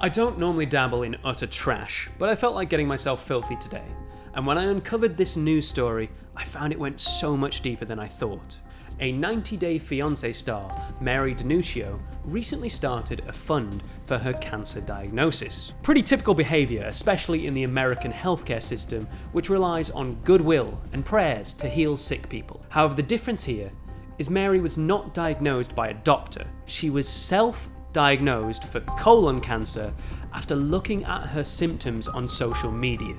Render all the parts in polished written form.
I don't normally dabble in utter trash, but I felt like getting myself filthy today. And when I uncovered this news story, I found it went so much deeper than I thought. A 90-day fiance star, Mary Denuccio, recently started a fund for her cancer diagnosis. Pretty typical behaviour, especially in the American healthcare system, which relies on goodwill and prayers to heal sick people. However, the difference here is Mary was not diagnosed by a doctor. She was self-diagnosed for colon cancer after looking at her symptoms on social media,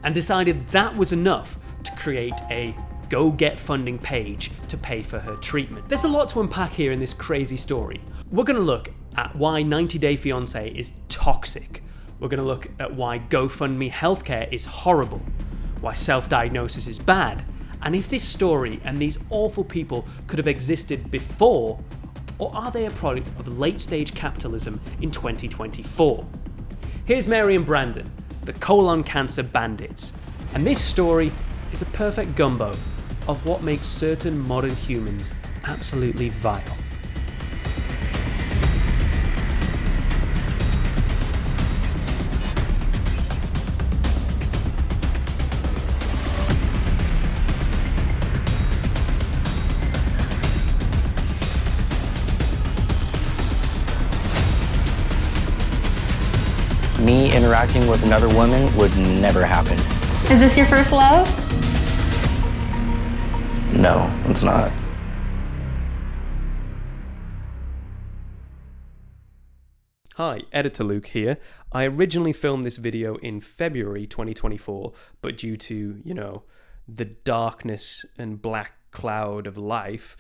and decided that was enough to create a go get funding page to pay for her treatment. There's a lot to unpack here in this crazy story. We're going to look at why 90 Day Fiance is toxic. We're going to look at why GoFundMe Healthcare is horrible, why self-diagnosis is bad, and if this story and these awful people could have existed before, or are they a product of late-stage capitalism in 2024? Here's Mary and Brandon, the colon cancer bandits, and this story is a perfect gumbo of what makes certain modern humans absolutely vile. Me interacting with another woman would never happen. Is this your first love? No, it's not. Hi, Editor Luke here. I originally filmed this video in February 2024, but due to, the darkness and black cloud of life,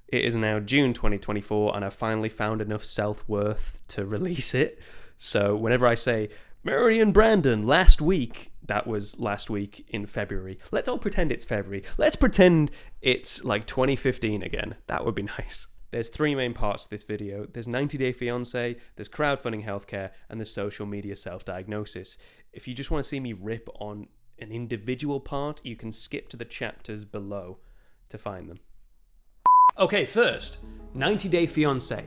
it is now June 2024 and I finally found enough self-worth to release it. So whenever I say, Mary and Brandon, last week, that was last week in February. Let's all pretend it's February. Let's pretend it's like 2015 again. That would be nice. There's three main parts to this video. There's 90 Day Fiance, there's Crowdfunding Healthcare, and there's social media self-diagnosis. If you just want to see me rip on an individual part, you can skip to the chapters below to find them. Okay, first, 90 Day Fiance.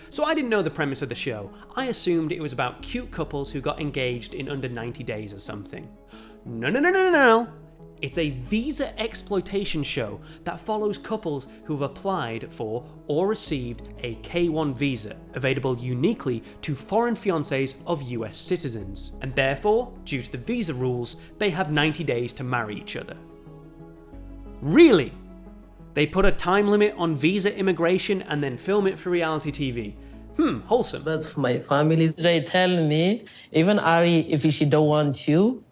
So I didn't know the premise of the show. I assumed it was about cute couples who got engaged in under 90 days or something. No. It's a visa exploitation show that follows couples who've applied for or received a K-1 visa, available uniquely to foreign fiancés of US citizens. And therefore, due to the visa rules, they have 90 days to marry each other. Really? They put a time limit on visa immigration and then film it for reality TV. Wholesome. But for my family, they tell me, even Ari, if she don't want you,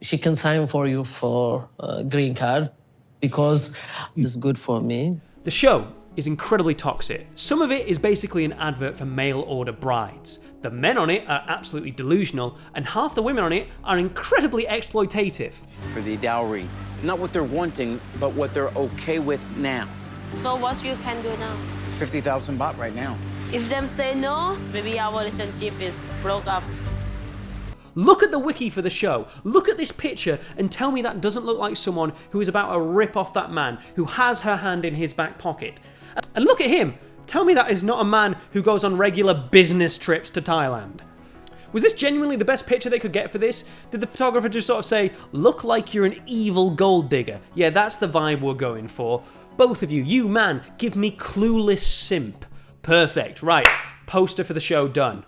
she can sign for you for a green card because it's good for me. The show is incredibly toxic. Some of it is basically an advert for mail order brides. The men on it are absolutely delusional, and half the women on it are incredibly exploitative. For the dowry, not what they're wanting, but what they're okay with now. So what you can do now? 50,000 baht right now. If them say no, maybe our relationship is broke up. Look at the wiki for the show. Look at this picture and tell me that doesn't look like someone who is about to rip off that man who has her hand in his back pocket. And look at him. Tell me that is not a man who goes on regular business trips to Thailand. Was this genuinely the best picture they could get for this? Did the photographer just sort of say, look like you're an evil gold digger? Yeah, that's the vibe we're going for. Both of you, you man, give me clueless simp. Perfect, right. Poster for the show done.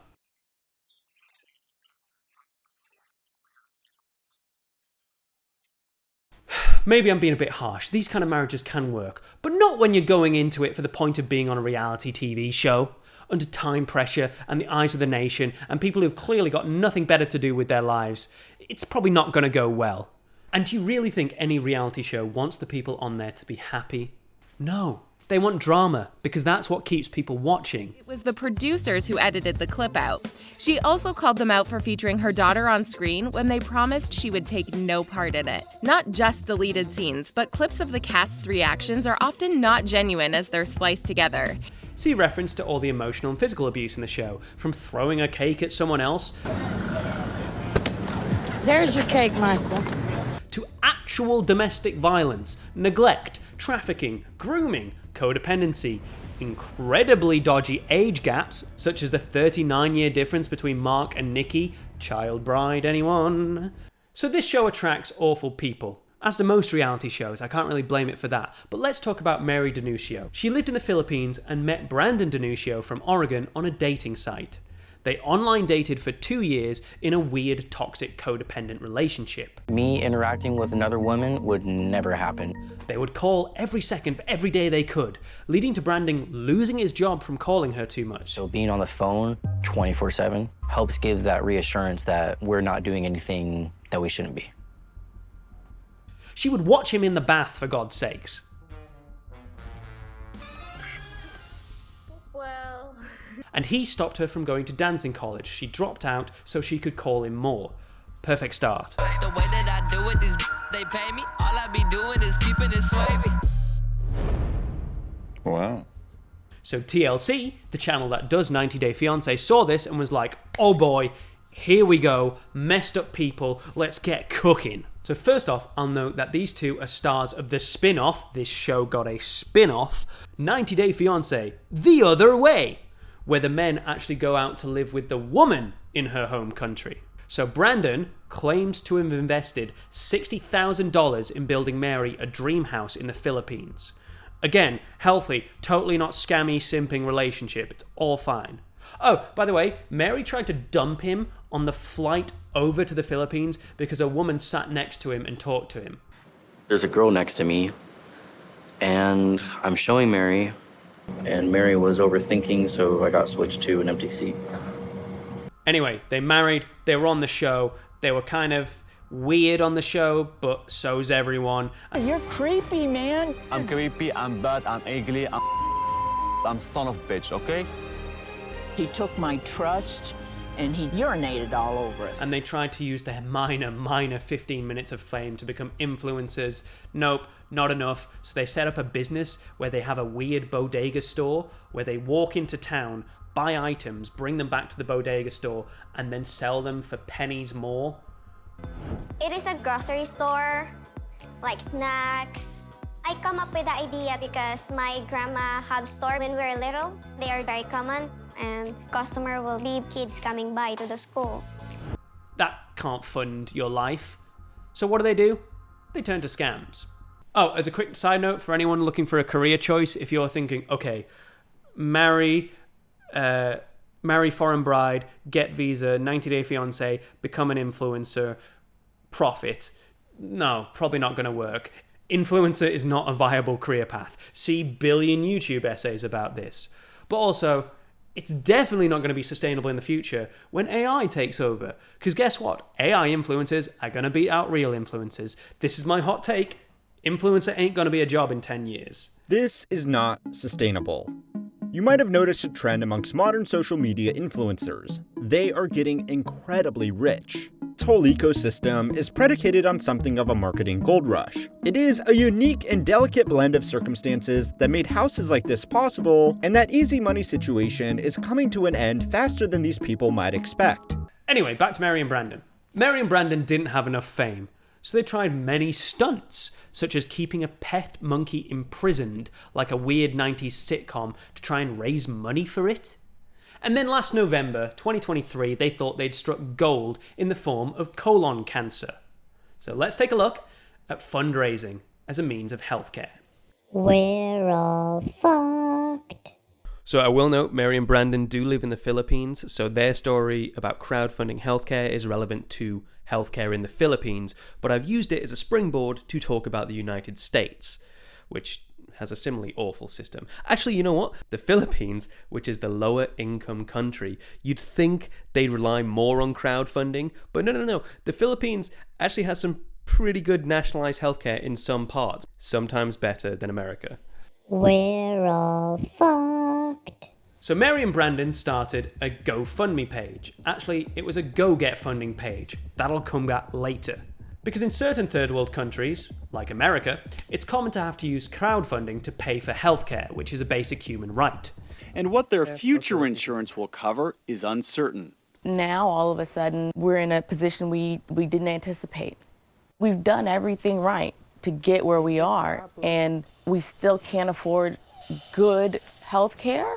Maybe I'm being a bit harsh. These kind of marriages can work, but not when you're going into it for the point of being on a reality TV show, under time pressure and the eyes of the nation, and people who've clearly got nothing better to do with their lives. It's probably not going to go well. And do you really think any reality show wants the people on there to be happy? No. They want drama, because that's what keeps people watching. It was the producers who edited the clip out. She also called them out for featuring her daughter on screen when they promised she would take no part in it. Not just deleted scenes, but clips of the cast's reactions are often not genuine as they're spliced together. See reference to all the emotional and physical abuse in the show, from throwing a cake at someone else, There's your cake, Michael. to actual domestic violence, neglect, trafficking, grooming, codependency, incredibly dodgy age gaps, such as the 39-year difference between Mark and Nikki. Child bride, anyone? So this show attracts awful people. As do most reality shows, I can't really blame it for that. But let's talk about Mary Denuccio. She lived in the Philippines and met Brandon Denuccio from Oregon on a dating site. They online dated for 2 years in a weird, toxic, codependent relationship. Me interacting with another woman would never happen. They would call every second for every day they could, leading to Brandon losing his job from calling her too much. So being on the phone 24/7 helps give that reassurance that we're not doing anything that we shouldn't be. She would watch him in the bath, for God's sakes. Well... And he stopped her from going to dancing college. She dropped out so she could call him more. Perfect start. The way that I do it, these they pay me. All I be doing is keeping it swavy. Wow. So TLC, the channel that does 90 Day Fiance, saw this and was like, oh boy, here we go, messed up people, let's get cooking. So first off, I'll note that these two are stars of the spin-off, this show got a spin-off, 90 Day Fiance, The Other Way, where the men actually go out to live with the woman in her home country. So Brandon claims to have invested $60,000 in building Mary a dream house in the Philippines. Again, healthy, totally not scammy, simping relationship, it's all fine. Oh, by the way, Mary tried to dump him on the flight over to the Philippines because a woman sat next to him and talked to him. There's a girl next to me, and I'm showing Mary, and Mary was overthinking, so I got switched to an empty seat. Anyway, they married, they were on the show, they were kind of weird on the show, but so's everyone. You're creepy, man. I'm creepy, I'm bad, I'm ugly, I'm son of a bitch, okay? He took my trust and he urinated all over it. And they tried to use their minor 15 minutes of fame to become influencers. Nope, not enough. So they set up a business where they have a weird bodega store where they walk into town, buy items, bring them back to the bodega store, and then sell them for pennies more. It is a grocery store, like snacks. I come up with the idea because my grandma had store when we were little. They are very common, and customer will be kids coming by to the school. That can't fund your life. So what do? They turn to scams. Oh, as a quick side note for anyone looking for a career choice, if you're thinking, okay, marry foreign bride, get visa, 90 Day Fiance, become an influencer, profit. No, probably not going to work. Influencer is not a viable career path. See billion YouTube essays about this. But also, it's definitely not going to be sustainable in the future when AI takes over. Because guess what? AI influencers are going to beat out real influencers. This is my hot take. Influencer ain't going to be a job in 10 years. This is not sustainable. You might have noticed a trend amongst modern social media influencers. They are getting incredibly rich. This whole ecosystem is predicated on something of a marketing gold rush. It is a unique and delicate blend of circumstances that made houses like this possible, and that easy money situation is coming to an end faster than these people might expect. Anyway, back to Mary and Brandon. Mary and Brandon didn't have enough fame, so they tried many stunts, such as keeping a pet monkey imprisoned like a weird 90s sitcom to try and raise money for it. And then last November, 2023, they thought they'd struck gold in the form of colon cancer. So let's take a look at fundraising as a means of healthcare. We're all fucked. So I will note, Mary and Brandon do live in the Philippines, so their story about crowdfunding healthcare is relevant to healthcare in the Philippines, but I've used it as a springboard to talk about the United States, which has a similarly awful system. Actually, you know what? The Philippines, which is the lower income country, you'd think they'd rely more on crowdfunding, but no. The Philippines actually has some pretty good nationalized healthcare in some parts, sometimes better than America. We're all fucked. So Mary and Brandon started a GoFundMe page. Actually, it was a Go Get Funding page. That'll come back later. Because in certain third world countries, like America, it's common to have to use crowdfunding to pay for healthcare, which is a basic human right. And what their future insurance will cover is uncertain. Now, all of a sudden, we're in a position we didn't anticipate. We've done everything right to get where we are, and we still can't afford good healthcare,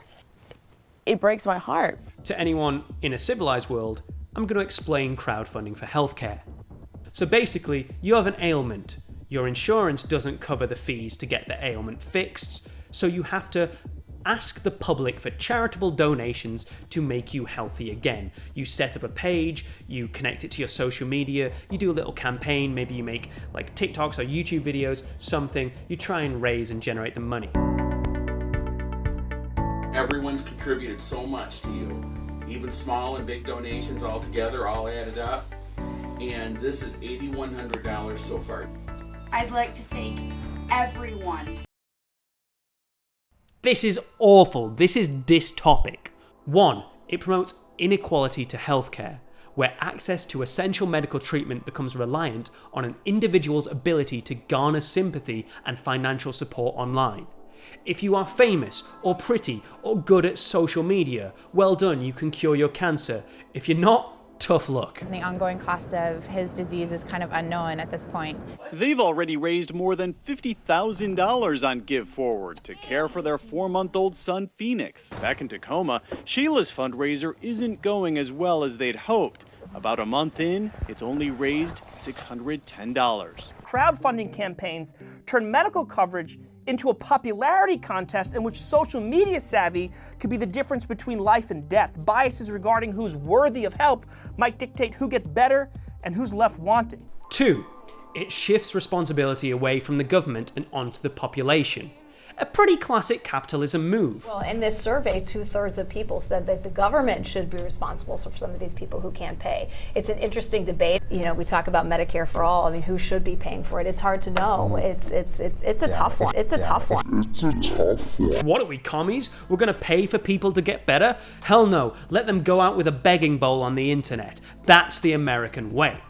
it breaks my heart. To anyone in a civilized world, I'm going to explain crowdfunding for healthcare. So basically, you have an ailment. Your insurance doesn't cover the fees to get the ailment fixed, so you have to ask the public for charitable donations to make you healthy again. You set up a page, you connect it to your social media, you do a little campaign, maybe you make like TikToks or YouTube videos, something, you try and raise and generate the money. Everyone's contributed so much to you, even small and big donations all together, all added up, and this is $8,100 so far. I'd like to thank everyone. This is awful. This is dystopic. 1. It promotes inequality to healthcare, where access to essential medical treatment becomes reliant on an individual's ability to garner sympathy and financial support online. If you are famous, or pretty, or good at social media, well done, you can cure your cancer. If you're not, tough luck. The ongoing cost of his disease is kind of unknown at this point. They've already raised more than $50,000 on Give Forward to care for their 4-month-old son, Phoenix. Back in Tacoma, Sheila's fundraiser isn't going as well as they'd hoped. About a month in, it's only raised $610. Crowdfunding campaigns turn medical coverage into a popularity contest in which social media savvy could be the difference between life and death. Biases regarding who's worthy of help might dictate who gets better and who's left wanting. 2. It shifts responsibility away from the government and onto the population. A pretty classic capitalism move. Well, in this survey, 2/3 of people said that the government should be responsible for some of these people who can't pay. It's an interesting debate. You know, we talk about Medicare for all. I mean, who should be paying for it? It's hard to know. It's a tough one. It's a tough one. It's a tough one. What are we, commies? We're gonna pay for people to get better? Hell no. Let them go out with a begging bowl on the internet. That's the American way.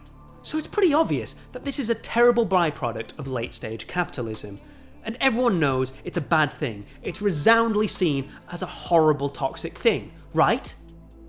So it's pretty obvious that this is a terrible byproduct of late-stage capitalism. And everyone knows it's a bad thing. It's resoundingly seen as a horrible, toxic thing, right?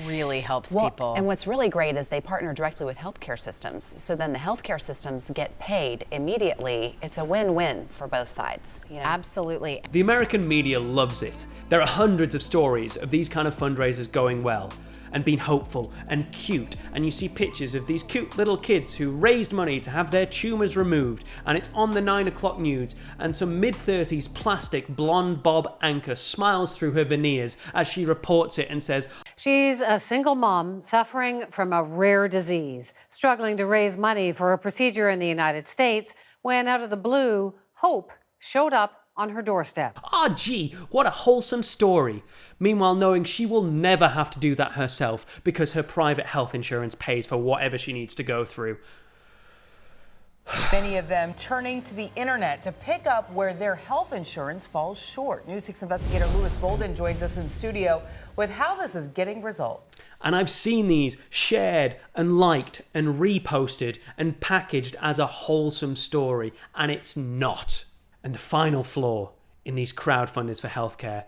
Really helps people. And what's really great is they partner directly with healthcare systems. So then the healthcare systems get paid immediately. It's a win-win for both sides. You know? Absolutely. The American media loves it. There are hundreds of stories of these kind of fundraisers going well and being hopeful and cute, and you see pictures of these cute little kids who raised money to have their tumours removed, and it's on the 9 o'clock news, and some mid-30s plastic blonde Bob anchor smiles through her veneers as she reports it and says, "She's a single mom suffering from a rare disease, struggling to raise money for a procedure in the United States, when out of the blue, hope showed up on her doorstep." Ah, gee, what a wholesome story. Meanwhile, knowing she will never have to do that herself because her private health insurance pays for whatever she needs to go through. Many of them turning to the internet to pick up where their health insurance falls short. News 6 investigator Louis Bolden joins us in studio with how this is getting results. And I've seen these shared and liked and reposted and packaged as a wholesome story, and it's not. And the final flaw in these crowdfunders for healthcare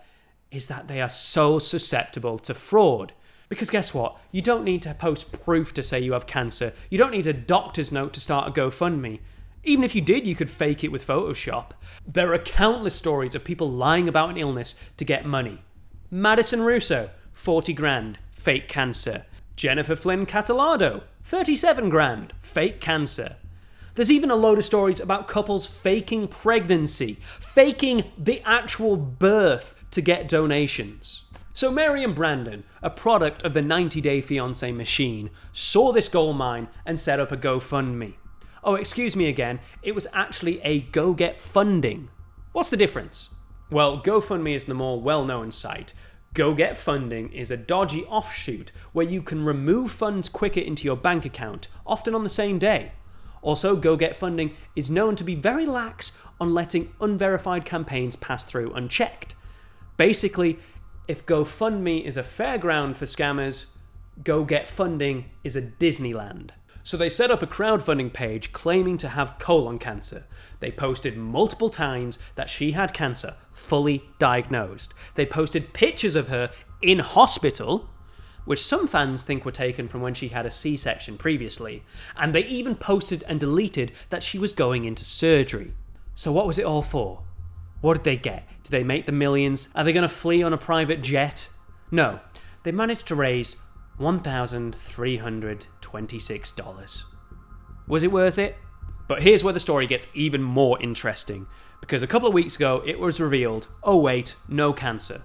is that they are so susceptible to fraud. Because guess what? You don't need to post proof to say you have cancer. You don't need a doctor's note to start a GoFundMe. Even if you did, you could fake it with Photoshop. There are countless stories of people lying about an illness to get money. Madison Russo, 40 grand, fake cancer. Jennifer Flynn Catalado, 37 grand, fake cancer. There's even a load of stories about couples faking pregnancy, faking the actual birth to get donations. So Mary and Brandon, a product of the 90-day fiance machine, saw this gold mine and set up a GoFundMe. Oh, excuse me again, it was actually a Go Get Funding. What's the difference? Well, GoFundMe is the more well-known site. Go Get Funding is a dodgy offshoot where you can remove funds quicker into your bank account, often on the same day. Also, Go Get Funding is known to be very lax on letting unverified campaigns pass through unchecked. Basically, if GoFundMe is a fairground for scammers, Go Get Funding is a Disneyland. So they set up a crowdfunding page claiming to have colon cancer. They posted multiple times that she had cancer, fully diagnosed. They posted pictures of her in hospital, which some fans think were taken from when she had a C-section previously, and they even posted and deleted that she was going into surgery. So what was it all for? What did they get? Did they make the millions? Are they going to flee on a private jet? No. They managed to raise $1,326. Was it worth it? But here's where the story gets even more interesting, because a couple of weeks ago it was revealed, oh wait, no cancer.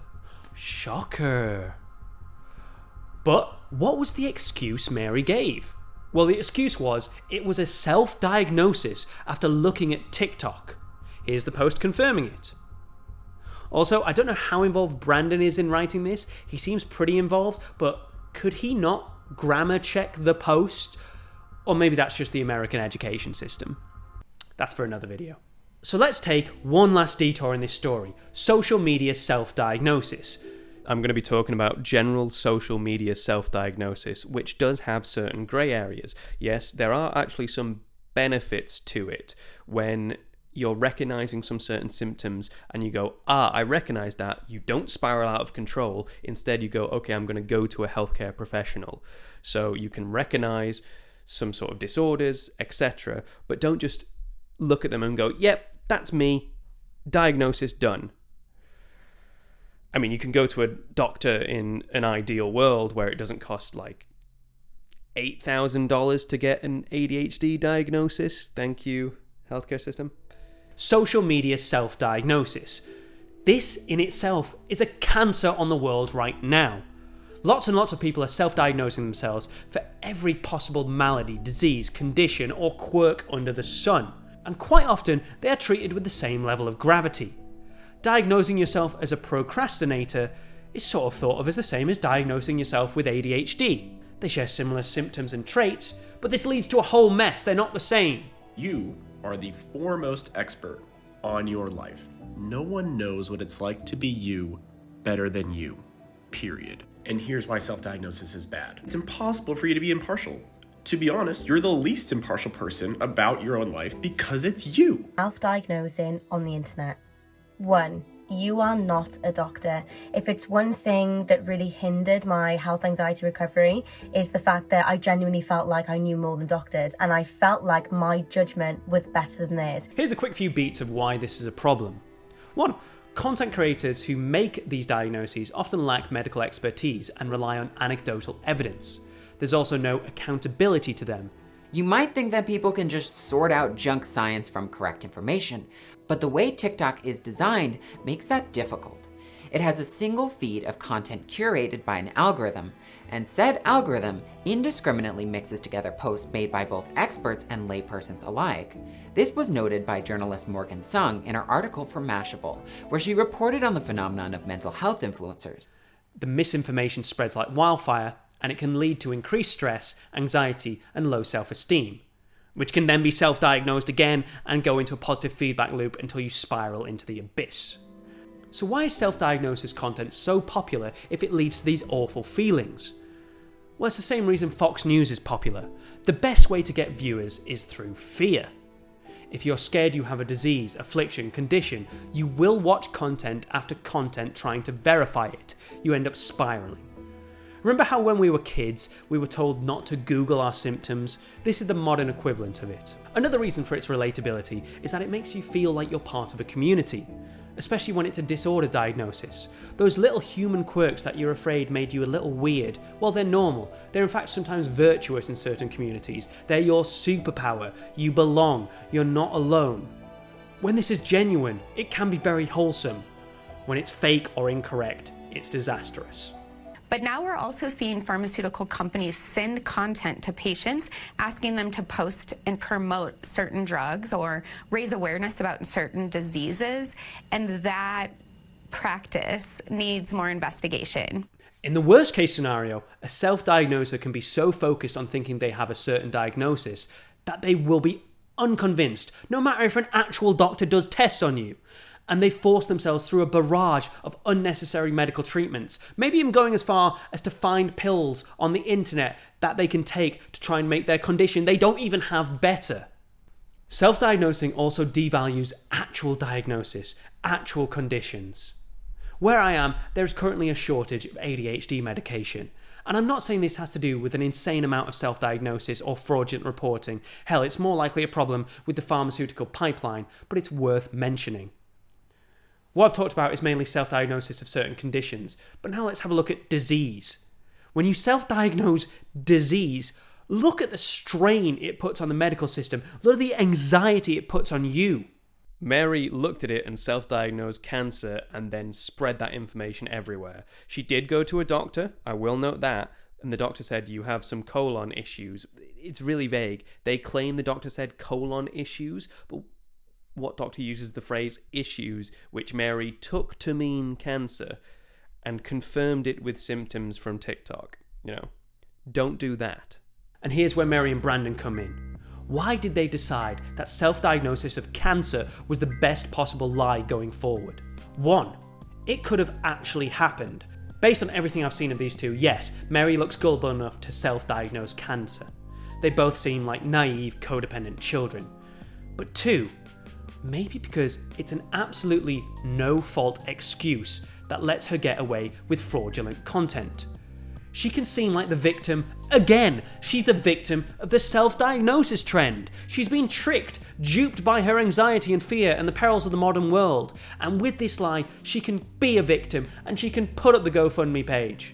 Shocker. But what was the excuse Mary gave? Well, the excuse was it was a self-diagnosis after looking at TikTok. Here's the post confirming it. Also, I don't know how involved Brandon is in writing this. He seems pretty involved, but could he not grammar check the post? Or maybe that's just the American education system. That's for another video. So let's take one last detour in this story. Social media self-diagnosis. I'm going to be talking about general social media self-diagnosis, which does have certain grey areas. Yes, there are actually some benefits to it when you're recognizing some certain symptoms and you go, I recognize that. You don't spiral out of control. Instead, you go, okay, I'm going to go to a healthcare professional. So you can recognize some sort of disorders, etc., but don't just look at them and go, yep, that's me. Diagnosis done. I mean, you can go to a doctor in an ideal world where it doesn't cost like $8,000 to get an ADHD diagnosis. Thank you, healthcare system. Social media self-diagnosis. This in itself is a cancer on the world right now. Lots and lots of people are self-diagnosing themselves for every possible malady, disease, condition, or quirk under the sun. And quite often, they are treated with the same level of gravity. Diagnosing yourself as a procrastinator is sort of thought of as the same as diagnosing yourself with ADHD. They share similar symptoms and traits, but this leads to a whole mess. They're not the same. You are the foremost expert on your life. No one knows what it's like to be you better than you, period. And here's why self-diagnosis is bad. It's impossible for you to be impartial. To be honest, you're the least impartial person about your own life because it's you. Self-diagnosing on the internet. 1. You are not a doctor. If it's one thing that really hindered my health anxiety recovery is the fact that I genuinely felt like I knew more than doctors and I felt like my judgment was better than theirs. Here's a quick few beats of why this is a problem. 1. Content creators who make these diagnoses often lack medical expertise and rely on anecdotal evidence. There's also no accountability to them. You might think that people can just sort out junk science from correct information, but the way TikTok is designed makes that difficult. It has a single feed of content curated by an algorithm, and said algorithm indiscriminately mixes together posts made by both experts and laypersons alike. This was noted by journalist Morgan Sung in her article for Mashable, where she reported on the phenomenon of mental health influencers. The misinformation spreads like wildfire, and it can lead to increased stress, anxiety, and low self-esteem, which can then be self-diagnosed again and go into a positive feedback loop until you spiral into the abyss. So why is self-diagnosis content so popular if it leads to these awful feelings? Well, it's the same reason Fox News is popular. The best way to get viewers is through fear. If you're scared you have a disease, affliction, condition, you will watch content after content trying to verify it. You end up spiraling. Remember how when we were kids, we were told not to Google our symptoms? This is the modern equivalent of it. Another reason for its relatability is that it makes you feel like you're part of a community, especially when it's a disorder diagnosis. Those little human quirks that you're afraid made you a little weird, well, they're normal. They're in fact sometimes virtuous in certain communities. They're your superpower. You belong. You're not alone. When this is genuine, it can be very wholesome. When it's fake or incorrect, it's disastrous. But now we're also seeing pharmaceutical companies send content to patients asking them to post and promote certain drugs or raise awareness about certain diseases, and that practice needs more investigation. In the worst case scenario, a self-diagnoser can be so focused on thinking they have a certain diagnosis that they will be unconvinced, no matter if an actual doctor does tests on you. And they force themselves through a barrage of unnecessary medical treatments, maybe even going as far as to find pills on the internet that they can take to try and make their condition they don't even have better. Self-diagnosing also devalues actual diagnosis, actual conditions. Where I am, there's currently a shortage of ADHD medication. And I'm not saying this has to do with an insane amount of self-diagnosis or fraudulent reporting. Hell, it's more likely a problem with the pharmaceutical pipeline, but it's worth mentioning. What I've talked about is mainly self-diagnosis of certain conditions, but now let's have a look at disease. When you self-diagnose disease, look at the strain it puts on the medical system. Look at the anxiety it puts on you. Mary looked at it and self-diagnosed cancer and then spread that information everywhere. She did go to a doctor, I will note that, and the doctor said, you have some colon issues. It's really vague. They claim the doctor said colon issues, but what doctor uses the phrase issues, which Mary took to mean cancer, and confirmed it with symptoms from TikTok? Don't do that. And here's where Mary and Brandon come in. Why did they decide that self-diagnosis of cancer was the best possible lie going forward? 1, it could have actually happened. Based on everything I've seen of these two, yes, Mary looks gullible enough to self-diagnose cancer. They both seem like naive, codependent children. But 2, maybe because it's an absolutely no-fault excuse that lets her get away with fraudulent content. She can seem like the victim again. She's the victim of the self-diagnosis trend. She's been tricked, duped by her anxiety and fear and the perils of the modern world. And with this lie, she can be a victim and she can put up the GoFundMe page.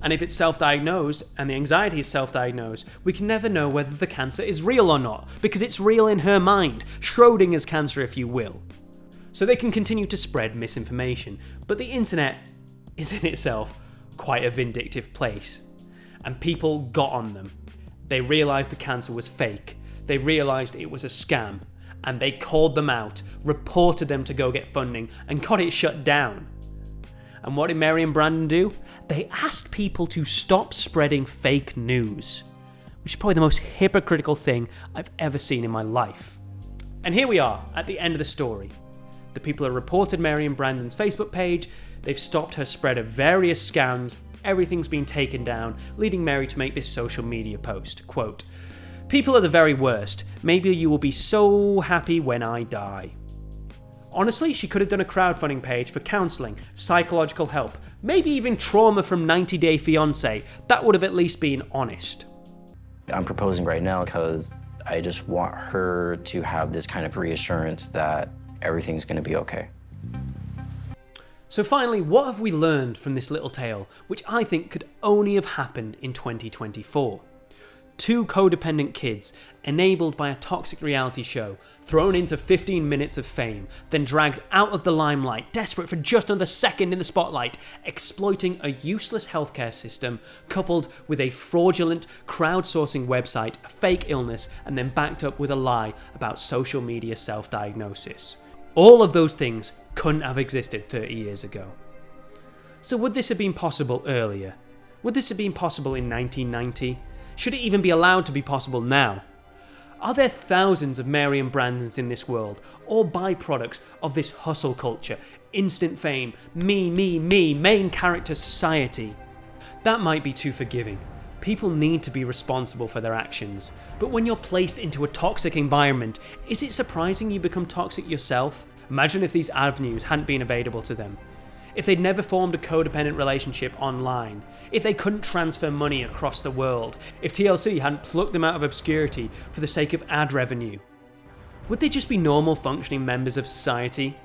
And if it's self-diagnosed and the anxiety is self-diagnosed, we can never know whether the cancer is real or not, because it's real in her mind. Schrodinger's cancer, if you will. So they can continue to spread misinformation. But the internet is in itself quite a vindictive place. And people got on them. They realised the cancer was fake. They realised it was a scam. And they called them out, reported them to go get funding, and got it shut down. And what did Mary and Brandon do? They asked people to stop spreading fake news, which is probably the most hypocritical thing I've ever seen in my life. And here we are, at the end of the story. The people have reported Mary and Brandon's Facebook page, they've stopped her spread of various scams, everything's been taken down, leading Mary to make this social media post. Quote, "People are the very worst. Maybe you will be so happy when I die." Honestly, she could have done a crowdfunding page for counselling, psychological help, maybe even trauma from 90 Day Fiance. That would have at least been honest. I'm proposing right now because I just want her to have this kind of reassurance that everything's going to be okay. So finally, what have we learned from this little tale, which I think could only have happened in 2024? 2 codependent kids, enabled by a toxic reality show, thrown into 15 minutes of fame, then dragged out of the limelight, desperate for just another second in the spotlight, exploiting a useless healthcare system, coupled with a fraudulent crowdsourcing website, a fake illness, and then backed up with a lie about social media self-diagnosis. All of those things couldn't have existed 30 years ago. So would this have been possible earlier? Would this have been possible in 1990? Should it even be allowed to be possible now? Are there thousands of Mary and Brandons in this world, all byproducts of this hustle culture, instant fame, me, main character society? That might be too forgiving. People need to be responsible for their actions. But when you're placed into a toxic environment, is it surprising you become toxic yourself? Imagine if these avenues hadn't been available to them. If they'd never formed a codependent relationship online, if they couldn't transfer money across the world, if TLC hadn't plucked them out of obscurity for the sake of ad revenue, would they just be normal functioning members of society?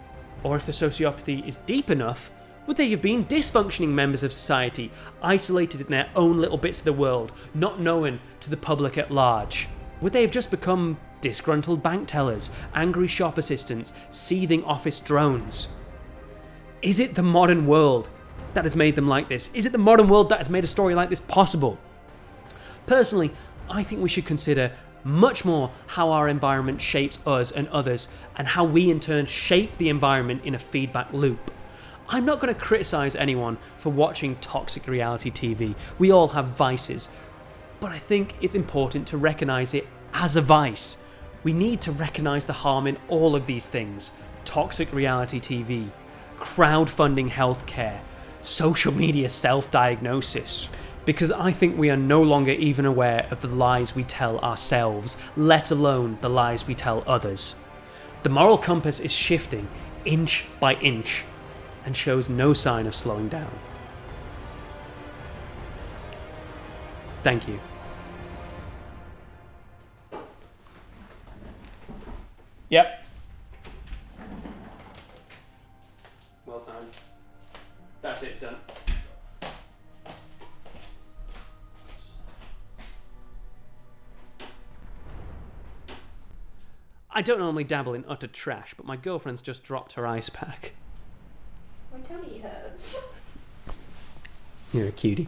Or if the sociopathy is deep enough, would they have been dysfunctioning members of society, isolated in their own little bits of the world, not known to the public at large? Would they have just become disgruntled bank tellers, angry shop assistants, seething office drones? Is it the modern world that has made them like this? Is it the modern world that has made a story like this possible? Personally, I think we should consider much more how our environment shapes us and others, and how we in turn shape the environment in a feedback loop. I'm not going to criticise anyone for watching toxic reality TV. We all have vices. But I think it's important to recognise it as a vice. We need to recognise the harm in all of these things. Toxic reality TV, crowdfunding healthcare, social media self-diagnosis. Because I think we are no longer even aware of the lies we tell ourselves, let alone the lies we tell others. The moral compass is shifting inch by inch and shows no sign of slowing down. Thank you. Yep. I don't normally dabble in utter trash, but my girlfriend's just dropped her ice pack. My tummy hurts. You're a cutie.